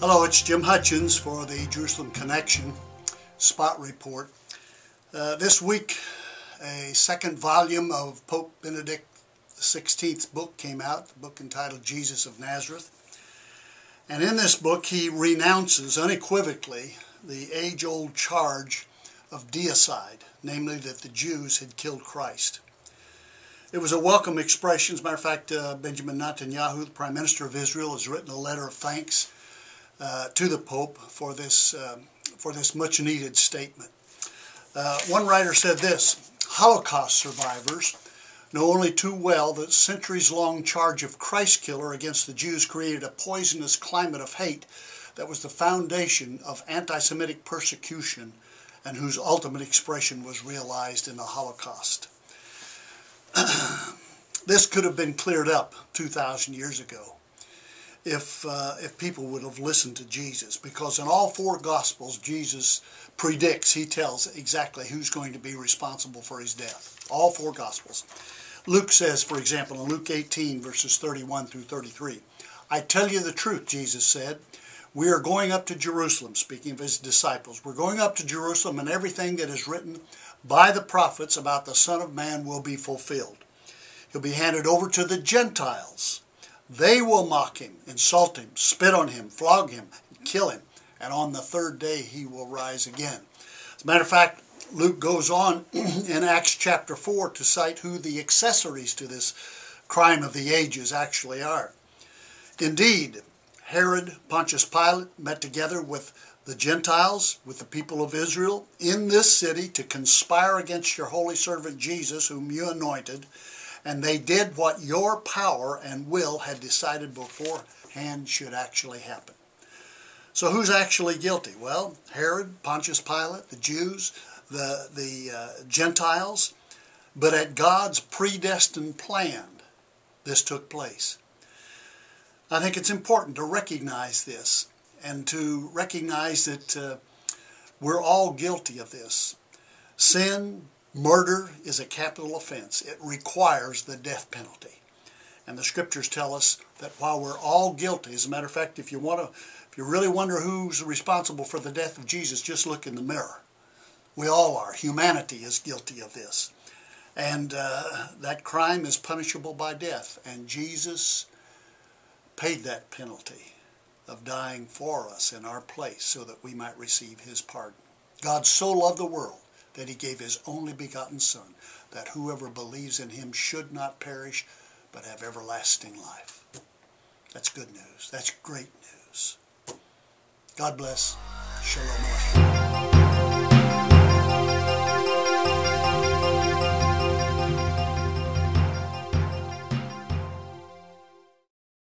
Hello, it's Jim Hutchins for the Jerusalem Connection Spot Report. This week, a second volume of Pope Benedict XVI's book came out, the book entitled Jesus of Nazareth. And in this book, he renounces unequivocally the age-old charge of deicide, namely that the Jews had killed Christ. It was a welcome expression. As a matter of fact, Benjamin Netanyahu, the Prime Minister of Israel, has written a letter of thanks to the Pope for this much-needed statement. One writer said this: Holocaust survivors know only too well that centuries-long charge of Christ-killer against the Jews created a poisonous climate of hate that was the foundation of anti-Semitic persecution and whose ultimate expression was realized in the Holocaust. This could have been cleared up 2,000 years ago if people would have listened to Jesus, because in all four Gospels Jesus predicts, he tells exactly who's going to be responsible for his death. All four Gospels. Luke says, for example, in Luke 18 verses 31 through 33, "I tell you the truth," Jesus said, "we are going up to Jerusalem," speaking of his disciples. "We're going up to Jerusalem, and everything that is written by the prophets about the Son of Man will be fulfilled. He'll be handed over to the Gentiles. They will mock him, insult him, spit on him, flog him, and kill him. And on the third day he will rise again." As a matter of fact, Luke goes on in Acts chapter 4 to cite who the accessories to this crime of the ages actually are. Indeed, Herod, Pontius Pilate met together with the Gentiles, with the people of Israel, in this city to conspire against your holy servant Jesus, whom you anointed, and they did what your power and will had decided beforehand should actually happen. So who's actually guilty? Well, Herod, Pontius Pilate, the Jews, the Gentiles. But at God's predestined plan, this took place. I think it's important to recognize this, and to recognize that we're all guilty of this. Sin, murder, is a capital offense. It requires the death penalty. And the scriptures tell us that while we're all guilty, as a matter of fact, if you really wonder who's responsible for the death of Jesus, just look in the mirror. We all are. Humanity is guilty of this. And that crime is punishable by death. And Jesus paid that penalty of dying for us in our place so that we might receive his pardon. God so loved the world that he gave his only begotten Son, that whoever believes in him should not perish, but have everlasting life. That's good news. That's great news. God bless. Shalom.